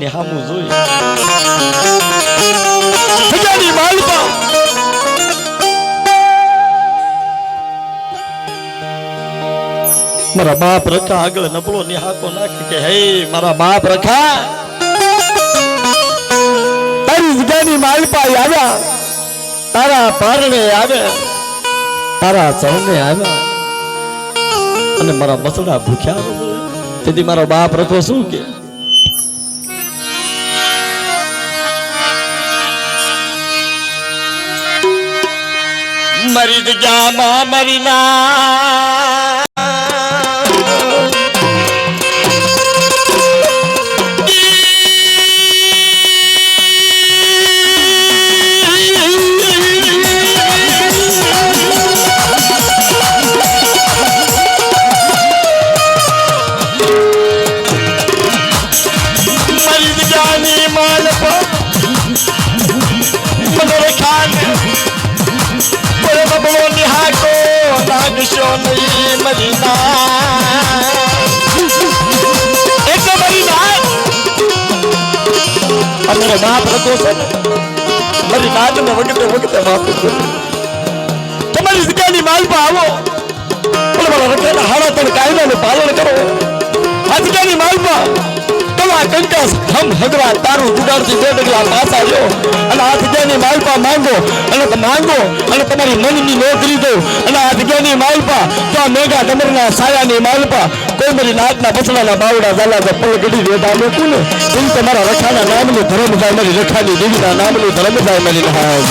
જગ્યાની હામું જોઈ જગ્યાની માલપા મારા બાપ રખા આગળ નબળો નિહાકો નાખે કે હે મારા બાપ રખા તારી જગ્યાની માલપા આવ્યા તારા પારણે આવ્યા તારા ચરણે આવ્યા અને મારા બસડા ભૂખ્યા તેથી મારો બાપ રખો શું કે મરી જગ્યામાં મરી ના બાપ રખો છે મારી નાદને વખતે વખતે માફ કરો તમારી જગ્યાની માલપા આવો પણ મારા રખેના હાડા તણ કાયદાનું પાલન કરો આ જગ્યાની માલપા તમારા કંકાસ હમ હગરા તારું જુગાડથી બે ડગલા પાછા લ્યો અને આ જગ્યાની માલપા માંગો અને તમારી મનની નોકરી દો અને આ જગ્યાની માલપા તો આ મેઘા ડમરના સાયાની માલપા કોઈ મારી નાતના બસડાના બાવડા ઝાલા જે પલ ગડી વેદા મૂકું ને એ તમારા રખાના નામનું ધર્મ જાય મારી રખાની દેવીના નામનું ધર્મ જાય મારી નહાય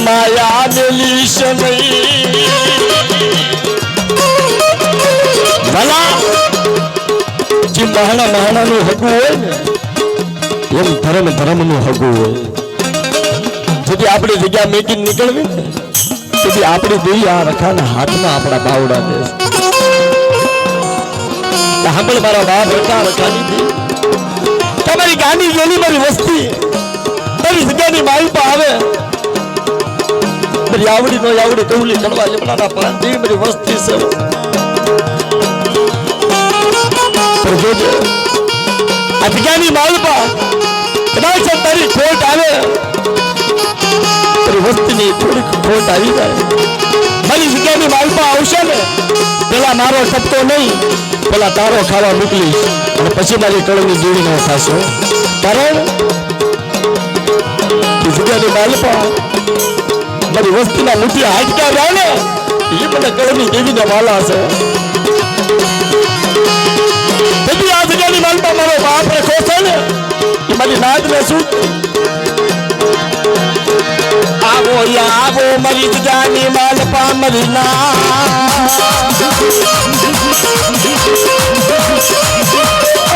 માયા મેલીશ નહીં ભલા જે મહાણાનું હગું હોય ને એમ ધર્મનું હગું હોય જેથી આપણી જગ્યા મેકીને નીકળવી ને તેથી આપણી દેવી આ રખાના હાથમાં આપણા બાવડા દે સાંભળ મારા બાપ રખાની તમારી ગાડી ગયેલી મારી વસ્તી મારી જગ્યાની માલપા આવે मेरी आवड़ी नो आवड़ी कौली चढ़वा लिपड़ा पांती मेरी वस्ती से पर जो अज्ञानी मालपा कदाच तारी खोट आवे तेरी वस्ती ની થોડી ખોટ આવી જાય મારી જગ્યાની માલપા આવશે ને પેલા મારો ટપકો નહીં પેલા તારો ખાવા મોકલીશ અને પછી મારી કળની જોડી નો થાશે કારણ કે જગ્યાની માલપા મારી વસ્તીના મુઠિયા હાડકા રહ્યા ને એ મને કળની દેવીને વાલા છે બધી આ જગ્યાની માલપા મારો બાપ રખો છે ને એ મારી નાદને શું આવો આવો મારી જગ્યાની માલપા મારી ના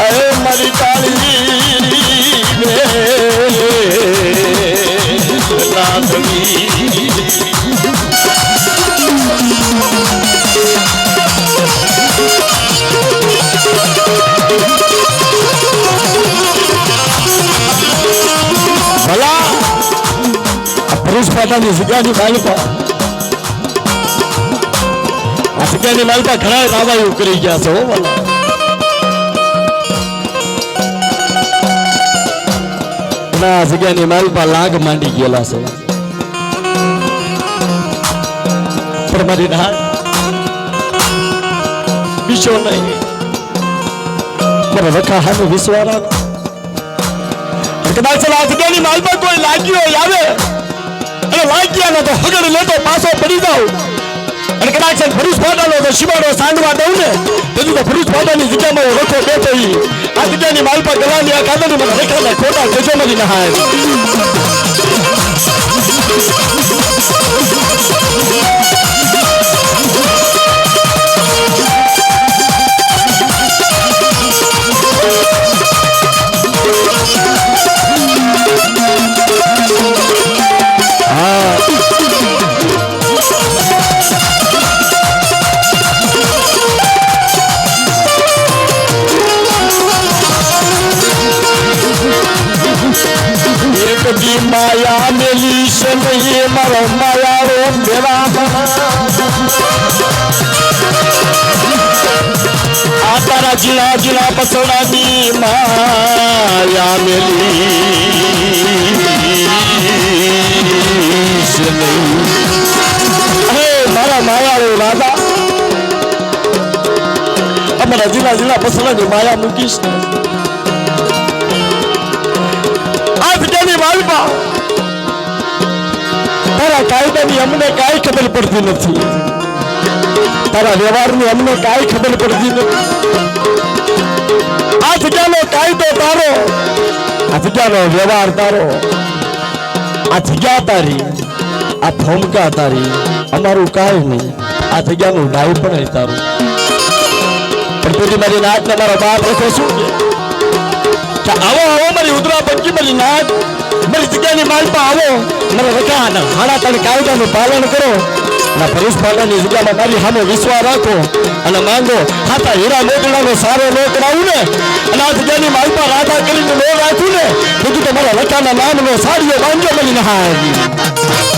અરે મારી કાળી ભલા પુરુષ પાટાની જગ્યાની માલપા આ જગ્યાની માલપા ઘણા રાવાયું કરી ગયા છે હો ભલા આ જગ્યાની માલપા લાગ માંડી ગયેલા છે પણ મારી ના બીજો નહીં મારા રખા હાનો વિશ્વાસ કદાચ આ જગ્યાની માલપા કોઈ લાગ્યો આવે અને લાગ્યા ને તો હગડ લેતો પાછો પડી જાવ અને કદાચ ફરુસ ફાટાનો તો શિવાડો સાંડવા દઉં ને તેથી તો ફરુસ ફાટાની જગ્યામાં રખો બેઠો આ જગ્યાની માલપા ગલાની આ કાદરની મને રેખાના ખોટા ગજો મળી નહાય હા મારો માયાળો દેવા આ તારા જીલા જીલા પસોડાની માયા મેલી મારા માયાળો રાધા અમારા જીલા જીલા પસોડાની માયા મૂકીશ આ જગ્યાની માલપા તારા કાયદાની અમને કાંઈ ખબર પડતી નથી તારા વ્યવહારની અમને કાંઈ ખબર પડતી નથી આ જગ્યાનો કાયદો તારો આ જગ્યાનો વ્યવહાર તારો આ જગ્યા તારી આ ભૂમિકા તારી અમારું કાંઈ નહીં આ જગ્યાનું ડાય પણ તારું પણ તેથી મારી નાચને મારો બાપ રખો શું કે આવો આવો મારી ઉદરા પંકી મારી નાચ મારી જગ્યાની માલપા આવો મારે રખા હાડા તને કાયદાનું પાલન કરો ના પરેશ પાડાની જગ્યામાં મારી સામે વિશ્વાસ રાખો અને માંગો હાથા હીરા મોકલાનો સારો નો કરાવું ને અને આ જગ્યાની માલપા રાધા કરીને નો રાખું ને બધું તો મારા લખાના નામનો સાડીઓ બાંધો મળી નહાય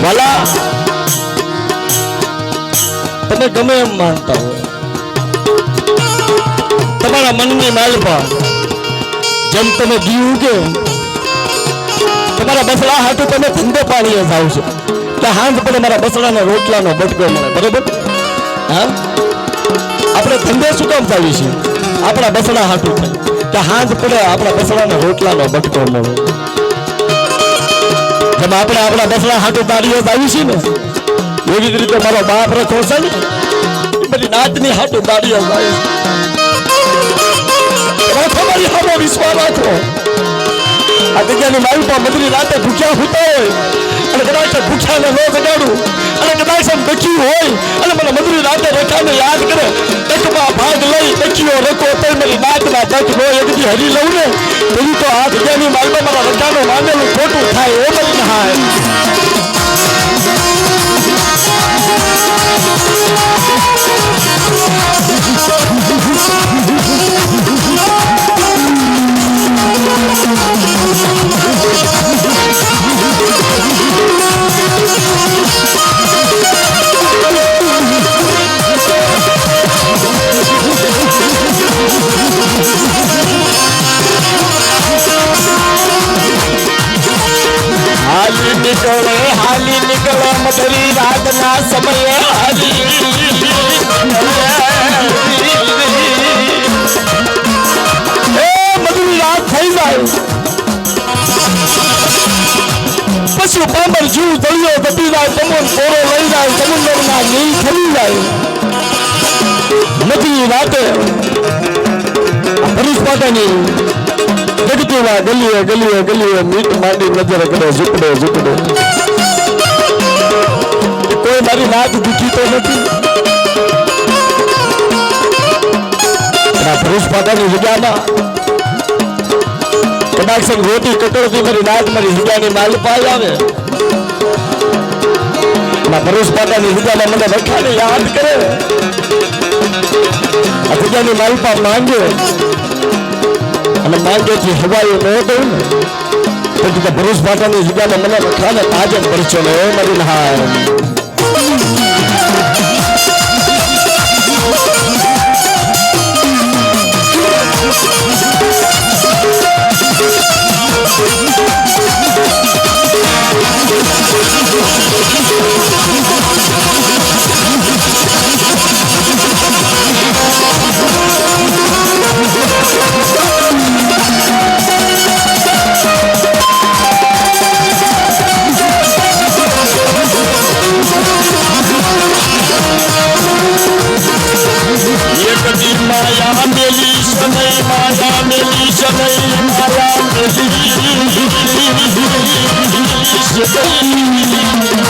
વાલા તમે ગમે એમ માનતા હો તમારા મનની માલપા જેમ તમે ઘી ઉગે તમારા બસડા હાટું તમે ધંધે પાણીએ જાવ છો કે હાંજ પડે મારા બસડાના રોટલાનો બટકો મળે બરોબર હા આપણે ધંધે શું કામ ચાલી છે આપણા બસડા હાટું થાય કે હાંજ પડે આપણા બસડાના રોટલાનો બટકો મળે જેમ આપણે આપણા બસડા હાટું તાળીઓ આવી છે ને એવી જ રીતે મારો બાપ રખો છે ને બધી નાચની હાટું તાળીઓ આવી રાખો મારી હામો વિશ્વાસ રાખો આ જગ્યાની માલપા મધરી રાતે ભૂખ્યા હોતા હોય અને કદાચ ભૂખ્યાને ન જગાડું અને કદાચ દખ્યું હોય અને મને મધરી રાતે રેખાને યાદ કરે દખમાં ભાગ લઈ દખ્યો રખો તો મારી નાચના દખ નો એકથી હરી લઉં ને એવી તો આ જગ્યાની માલપા મારા રખાનો માનેલું ખોટું થાય એ બધી નહાય हाली निकले मधुरी रात ना समय हाली मधुरी रात थई जाए पशु पामर जीव दलियो दबी जाए समुद्र कोरो लई जाए समुद्र ना नील खली जाए मधुरी राते परेश पाटानी जगतीवा गलियो गलियो गलियो मीट मांडी नजर करे झुकड़े झुकड़े कोई मारी नाच दुखी तो नहीं परेश पाटानी जगह कदाच संग रोटी कटोरती मारी नाच मारी जगह माल पाई आवे परेश पाटानी जगह मैंने रखा ने याद करे जगह मालपा मांगे અને માંગેથી હવાયો ન દઉં ને તો કે ભરૂચ ભાટાની જગ્યામાં મને રખાને તાજે પરચો ને મારી નહાય माया मेली सनई माया मेली सनई माया मेली सनई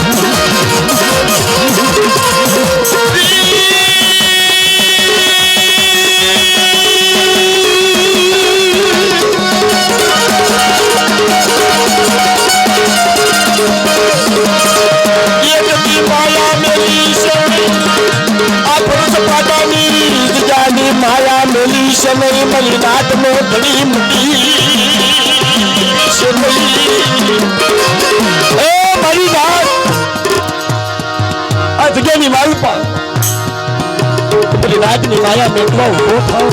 નહીં મારી નાત નો ઘણી મૂકી છે નહીં. એ મારી નાત આ જગ્યાની માલપા મારી નાતની માયા મેટવા ઉભો થાવ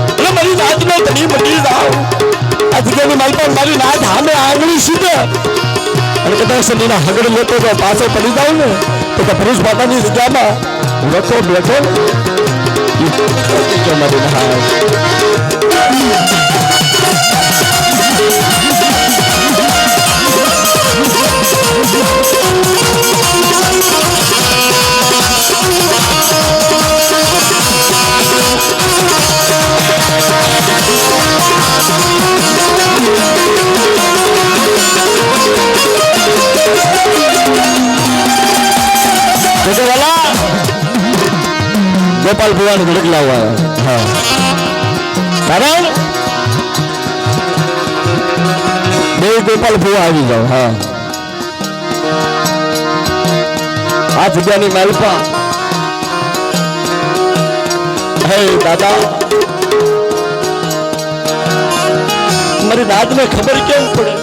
એટલે મારી નાત નો ઘણી મૂકી જાવ. આ જગ્યાની માલપા મારી નાત સામે આંગળી સીધે અને કદાચ એના હગડ લેતો તો પાછો પડી જાવ ને તો પુરુષ માતાની જગ્યામાં રખો બેઠો ને મારી નાત. ગોપાલ ભુવાને ઘડક લાવવા હા કારણ બે ગોપાલ ભુવા આવી જાવ. હા આ જગ્યાની માલપા હે દાદા મારી દાદ ને ખબર કેમ પડે